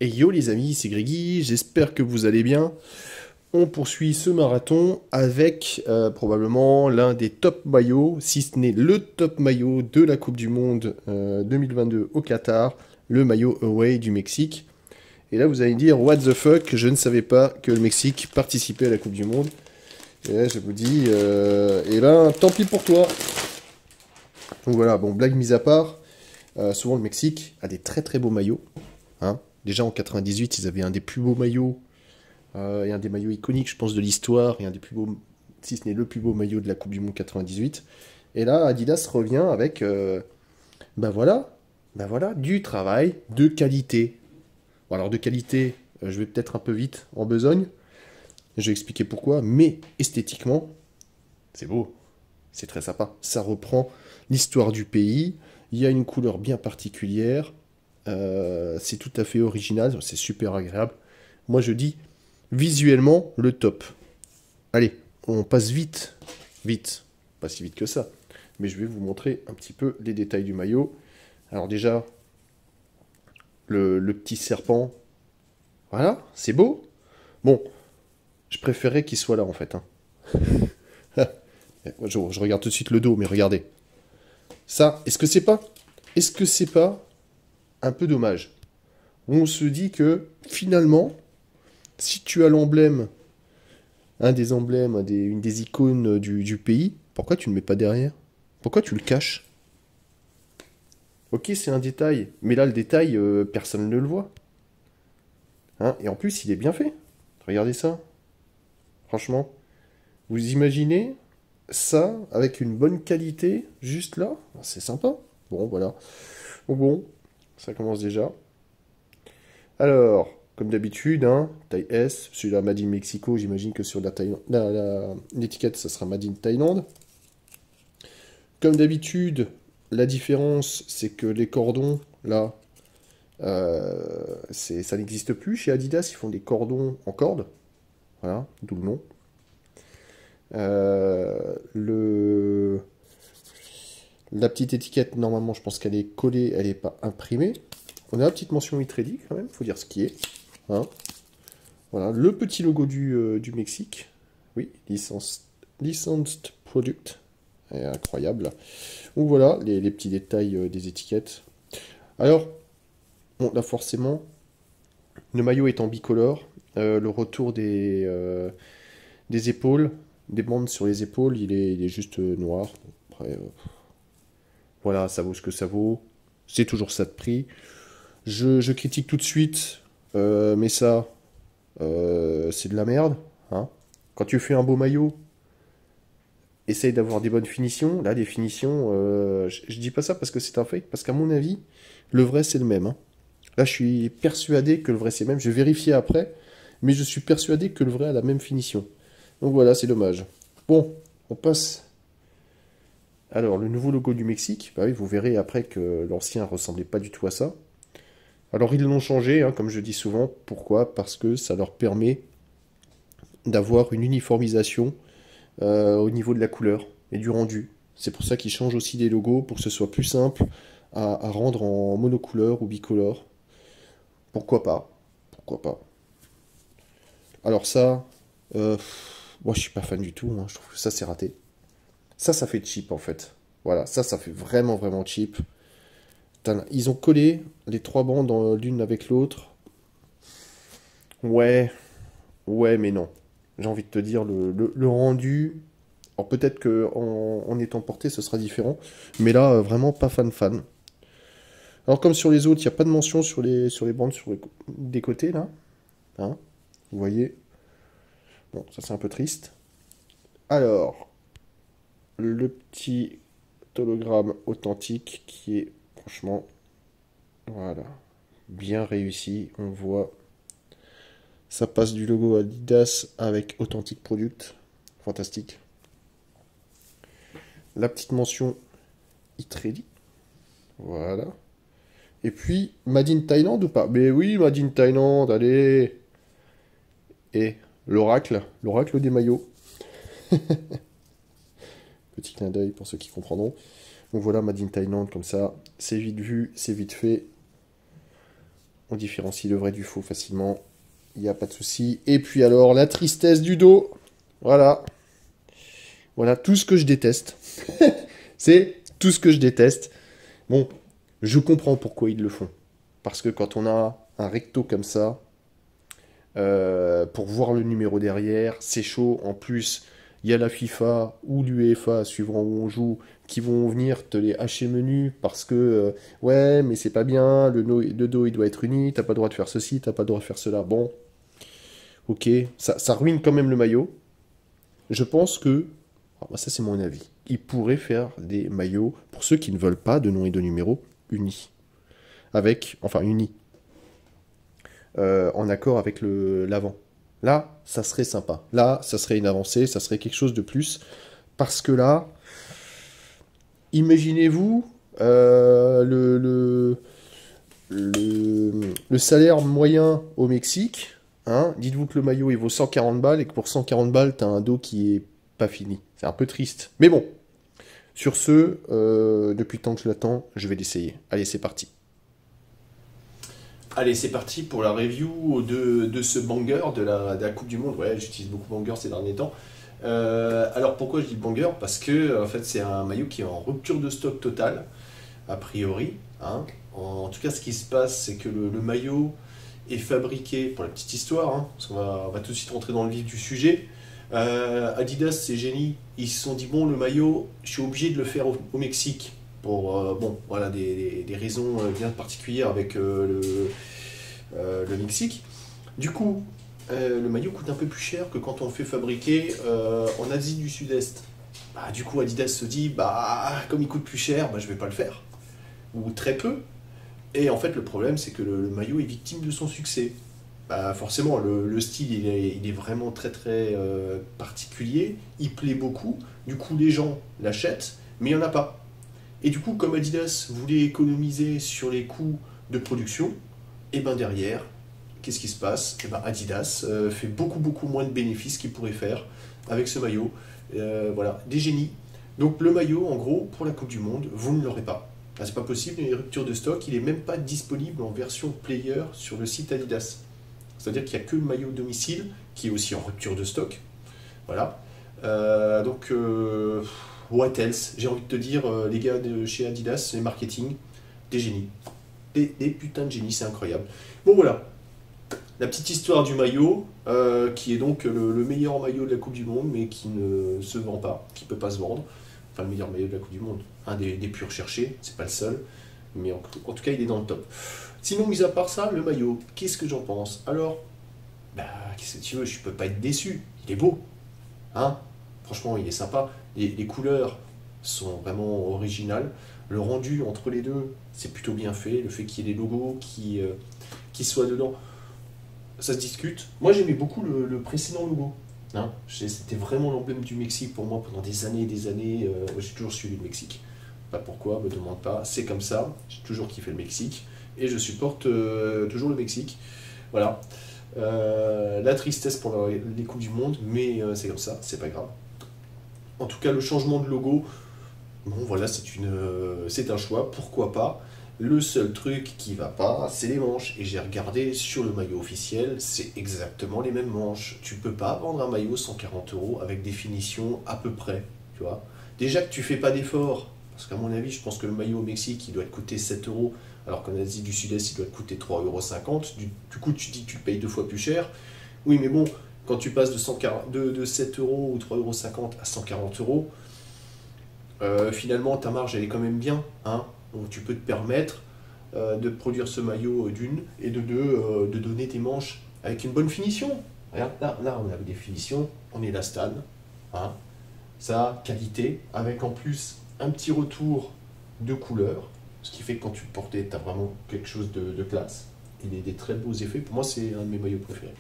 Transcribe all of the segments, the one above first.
Et yo les amis, c'est Grégui, j'espère que vous allez bien. On poursuit ce marathon avec probablement l'un des top maillots, si ce n'est le top maillot de la Coupe du Monde 2022 au Qatar, le maillot away du Mexique. Et là vous allez dire, what the fuck, je ne savais pas que le Mexique participait à la Coupe du Monde. Et là je vous dis, eh ben tant pis pour toi. Donc voilà, bon blague mise à part, souvent le Mexique a des très très beaux maillots. Hein. Déjà en 98, ils avaient un des plus beaux maillots, et un des maillots iconiques, je pense, de l'histoire, et un des plus beaux, si ce n'est le plus beau maillot de la Coupe du Monde 98. Et là, Adidas revient avec, ben voilà, du travail de qualité. Bon, alors de qualité, je vais peut-être un peu vite en besogne, je vais expliquer pourquoi, mais esthétiquement, c'est beau, c'est très sympa. Ça reprend l'histoire du pays, il y a une couleur bien particulière, c'est tout à fait original, c'est super agréable. Moi je dis visuellement le top. Allez, on passe vite, vite, pas si vite que ça, mais je vais vous montrer un petit peu les détails du maillot. Alors déjà, le petit serpent, voilà, c'est beau. Bon, je préférais qu'il soit là en fait. Hein. Je regarde tout de suite le dos, mais regardez. Ça, est-ce que c'est pas un peu dommage? On se dit que finalement, si tu as l'emblème, un des emblèmes, une des icônes du pays, pourquoi tu ne le mets pas derrière? Pourquoi tu le caches? Ok, c'est un détail, mais là, le détail, personne ne le voit. Hein, et en plus, il est bien fait. Regardez ça. Franchement, vous imaginez ça avec une bonne qualité, juste là? C'est sympa. Bon, voilà. Bon, ça commence déjà. Alors, comme d'habitude, hein, taille S, celui-là Made in Mexico, j'imagine que sur l'étiquette, ça sera Made in Thaïlande. Comme d'habitude, la différence, c'est que les cordons, là, ça n'existe plus. Chez Adidas, ils font des cordons en corde. Voilà, d'où le nom. La petite étiquette, normalement, je pense qu'elle est collée, elle n'est pas imprimée. On a la petite mention It-Ready, quand même, faut dire ce qui est. Hein. Voilà, le petit logo du Mexique. Oui, Licensed Product. Incroyable. Donc voilà, les petits détails des étiquettes. Alors, bon, là forcément, le maillot étant bicolore, le retour des épaules, des bandes sur les épaules, il est juste noir. Après, voilà, ça vaut ce que ça vaut. C'est toujours ça de prix. Je critique tout de suite, mais ça, c'est de la merde. Hein. Quand tu fais un beau maillot, essaye d'avoir des bonnes finitions. Là, les finitions, je dis pas ça parce que c'est un fake, parce qu'à mon avis, le vrai, c'est le même. Hein. Là, je suis persuadé que le vrai, c'est le même. Je vais vérifier après, mais je suis persuadé que le vrai a la même finition. Donc voilà, c'est dommage. Bon, on passe. Alors, le nouveau logo du Mexique, bah oui, vous verrez après que l'ancien ressemblait pas du tout à ça. Alors, ils l'ont changé, hein, comme je dis souvent. Pourquoi? Parce que ça leur permet d'avoir une uniformisation au niveau de la couleur et du rendu. C'est pour ça qu'ils changent aussi des logos, pour que ce soit plus simple à rendre en monocouleur ou bicolore. Pourquoi pas? Pourquoi pas? Alors ça, moi je suis pas fan du tout, hein. Je trouve que ça c'est raté. Ça fait cheap en fait. Voilà, ça fait vraiment vraiment cheap. Ils ont collé les trois bandes l'une avec l'autre. Ouais, ouais, mais non. J'ai envie de te dire, le rendu, alors peut-être que en étant porté, ce sera différent. Mais là, vraiment pas fan. Alors comme sur les autres, il n'y a pas de mention sur les bandes des côtés, là. Hein, vous voyez. Bon, ça c'est un peu triste. Alors, le petit hologramme authentique qui est franchement, voilà, bien réussi. On voit, ça passe du logo Adidas avec Authentic Product. Fantastique. La petite mention It-Ready. Voilà. Et puis, Made in Thaïlande ou pas? Mais oui, Made in Thaïlande, allez. Et l'oracle des maillots. Petit clin d'œil pour ceux qui comprendront. Donc voilà, Made in Thaïlande comme ça. C'est vite vu, c'est vite fait. On différencie le vrai du faux facilement. Il n'y a pas de souci. Et puis alors, la tristesse du dos. Voilà. Voilà tout ce que je déteste. C'est tout ce que je déteste. Bon, je comprends pourquoi ils le font. Parce que quand on a un recto comme ça, pour voir le numéro derrière, c'est chaud. En plus, il y a la FIFA ou l'UEFA, suivant où on joue, qui vont venir te les hacher menu parce que, ouais, mais c'est pas bien, le dos il doit être uni, t'as pas le droit de faire ceci, t'as pas le droit de faire cela. Bon, ok, ça ruine quand même le maillot. Je pense que, ça c'est mon avis, ils pourraient faire des maillots pour ceux qui ne veulent pas de nom et de numéro unis. Unis. En accord avec l'avant. Là, ça serait sympa. Là, ça serait une avancée, ça serait quelque chose de plus. Parce que là, imaginez-vous le salaire moyen au Mexique. Hein, dites-vous que le maillot il vaut 140 balles et que pour 140 balles, tu as un dos qui est pas fini. C'est un peu triste. Mais bon, sur ce, depuis le temps que je l'attends, je vais l'essayer. Allez, c'est parti. Allez, c'est parti pour la review de ce banger de la Coupe du Monde. Ouais, j'utilise beaucoup banger ces derniers temps. Alors pourquoi je dis banger? Parce que en fait c'est un maillot qui est en rupture de stock totale, a priori. Hein. En tout cas, ce qui se passe, c'est que le maillot est fabriqué, pour la petite histoire, hein, parce on va tout de suite rentrer dans le vif du sujet. Adidas, c'est génie. Ils se sont dit, bon, le maillot, je suis obligé de le faire au Mexique. Pour voilà, des raisons bien particulières avec le Mexique. Du coup, le maillot coûte un peu plus cher que quand on le fait fabriquer en Asie du Sud-Est. Bah, du coup, Adidas se dit, bah, comme il coûte plus cher, bah, je vais pas le faire. Ou très peu. Et en fait, le problème, c'est que le maillot est victime de son succès. Bah, forcément, le style, il est vraiment très très particulier. Il plaît beaucoup. Du coup, les gens l'achètent, mais il n'y en a pas. Et du coup, comme Adidas voulait économiser sur les coûts de production, et ben derrière, qu'est-ce qui se passe? Et ben Adidas fait beaucoup moins de bénéfices qu'il pourrait faire avec ce maillot. Voilà, des génies. Donc le maillot, en gros, pour la Coupe du Monde, vous ne l'aurez pas. Ah, c'est pas possible, il y a une rupture de stock, il n'est même pas disponible en version player sur le site Adidas. C'est-à-dire qu'il n'y a que le maillot domicile qui est aussi en rupture de stock. Voilà. Donc, what else? J'ai envie de te dire, les gars de chez Adidas, les marketing, des génies. Des putains de génies, c'est incroyable. Bon, voilà. La petite histoire du maillot, qui est donc le meilleur maillot de la Coupe du Monde, mais qui ne se vend pas, qui ne peut pas se vendre. Enfin, le meilleur maillot de la Coupe du Monde. Un des plus recherchés, c'est pas le seul. Mais en tout cas, il est dans le top. Sinon, mis à part ça, le maillot, qu'est-ce que j'en pense? Alors, bah, qu'est-ce que tu veux, je peux pas être déçu. Il est beau. Hein? Franchement, il est sympa. Les couleurs sont vraiment originales. Le rendu entre les deux, c'est plutôt bien fait. Le fait qu'il y ait des logos qui soient dedans, ça se discute. Moi, j'aimais beaucoup le précédent logo. Hein? C'était vraiment l'emblème du Mexique pour moi pendant des années et des années. J'ai toujours suivi le Mexique. Pas pourquoi, me demande pas. C'est comme ça. J'ai toujours kiffé le Mexique. Et je supporte toujours le Mexique. Voilà. La tristesse pour les Coupes du Monde, mais c'est comme ça, c'est pas grave. En tout cas, le changement de logo, bon voilà, c'est un choix, pourquoi pas. Le seul truc qui va pas, c'est les manches. Et j'ai regardé sur le maillot officiel, c'est exactement les mêmes manches. Tu peux pas vendre un maillot 140 € avec des finitions à peu près, tu vois. Déjà que tu fais pas d'effort, parce qu'à mon avis, je pense que le maillot au Mexique, il doit te coûter 7 €, alors qu'en Asie du Sud-Est, il doit te coûter 3,50 €. Du coup, tu dis que tu le payes 2 fois plus cher. Oui, mais bon, quand tu passes de 7 € ou 3,50 € à 140 €, finalement, ta marge, elle est quand même bien. Hein. Donc, tu peux te permettre de produire ce maillot d'une, et de deux, de donner tes manches avec une bonne finition. Regarde, là on a des finitions, on est la Stan. Hein. Ça, qualité, avec en plus un petit retour de couleur, ce qui fait que quand tu le portais, tu as vraiment quelque chose de classe. Il a des très beaux effets. Pour moi, c'est un de mes maillots préférés.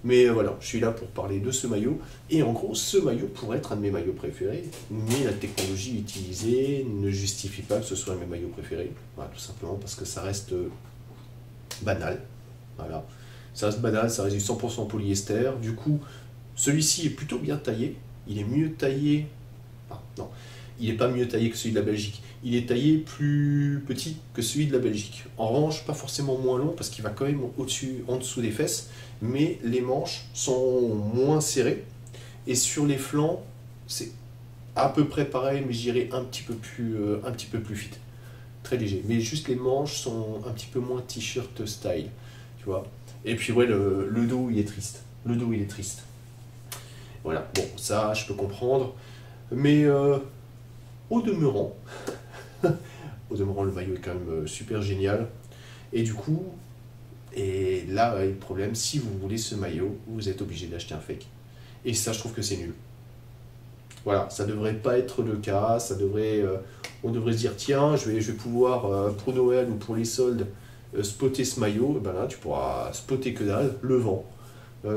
Mais voilà, je suis là pour parler de ce maillot. Et en gros, ce maillot pourrait être un de mes maillots préférés, mais la technologie utilisée ne justifie pas que ce soit un de mes maillots préférés. Voilà, tout simplement parce que ça reste banal. Voilà. Ça reste banal, ça reste du 100% polyester. Du coup, celui-ci est plutôt bien taillé. Il est mieux taillé. Ah, non. il n'est pas mieux taillé que celui de la Belgique. Il est taillé plus petit que celui de la Belgique. En revanche, pas forcément moins long parce qu'il va quand même au-dessus, en dessous des fesses, mais les manches sont moins serrées. Et sur les flancs, c'est à peu près pareil, mais j'irai un petit peu plus fit. Très léger. Mais juste les manches sont un petit peu moins t-shirt style, tu vois. Et puis ouais, le dos, il est triste. Le dos, il est triste. Voilà, bon, ça, je peux comprendre. Mais au demeurant, le maillot est quand même super génial. Et du coup, et là, le problème, si vous voulez ce maillot, vous êtes obligé d'acheter un fake. Et ça, je trouve que c'est nul. Voilà, ça devrait pas être le cas. Ça devrait, on devrait se dire, tiens, je vais pouvoir, pour Noël ou pour les soldes, spotter ce maillot. Et ben là, tu pourras spotter que dalle, le vent.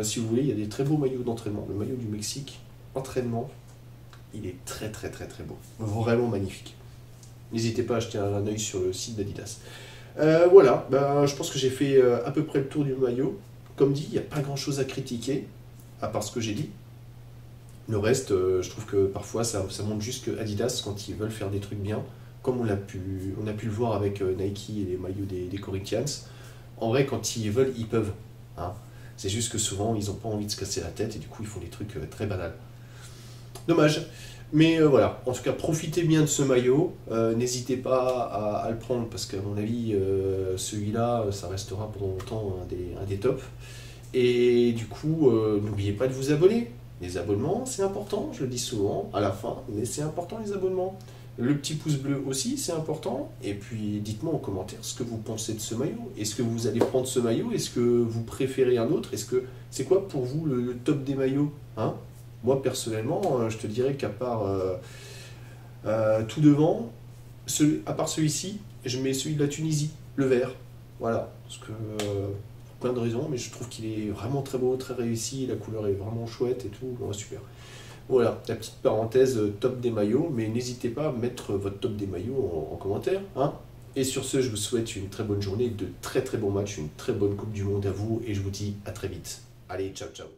Si vous voulez, il y a des très beaux maillots d'entraînement. Le maillot du Mexique, entraînement, il est très très très très beau. Vraiment magnifique. N'hésitez pas à jeter un œil sur le site d'Adidas. Voilà, ben, je pense que j'ai fait à peu près le tour du maillot. Comme dit, il n'y a pas grand chose à critiquer, à part ce que j'ai dit. Le reste, je trouve que parfois ça montre juste que Adidas, quand ils veulent faire des trucs bien, comme on a pu le voir avec Nike et les maillots des Corinthians, en vrai, quand ils veulent, ils peuvent. Hein. C'est juste que souvent, ils n'ont pas envie de se casser la tête et du coup, ils font des trucs très banals. Dommage. Mais voilà, en tout cas, profitez bien de ce maillot. N'hésitez pas à le prendre parce qu'à mon avis, celui-là, ça restera pendant longtemps un des tops. Et du coup, n'oubliez pas de vous abonner. Les abonnements, c'est important, je le dis souvent à la fin, mais c'est important les abonnements. Le petit pouce bleu aussi, c'est important. Et puis, dites-moi en commentaire ce que vous pensez de ce maillot. Est-ce que vous allez prendre ce maillot? Est-ce que vous préférez un autre? C'est quoi pour vous le top des maillots, hein? Moi, personnellement, je te dirais qu'à part tout devant, à part celui-ci, je mets celui de la Tunisie, le vert. Voilà, parce que pour plein de raisons, mais je trouve qu'il est vraiment très beau, très réussi, la couleur est vraiment chouette et tout, bon, super. Voilà, la petite parenthèse top des maillots, mais n'hésitez pas à mettre votre top des maillots en commentaire. Hein. Et sur ce, je vous souhaite une très bonne journée, de très très bons matchs, une très bonne Coupe du Monde à vous, et je vous dis à très vite. Allez, ciao ciao.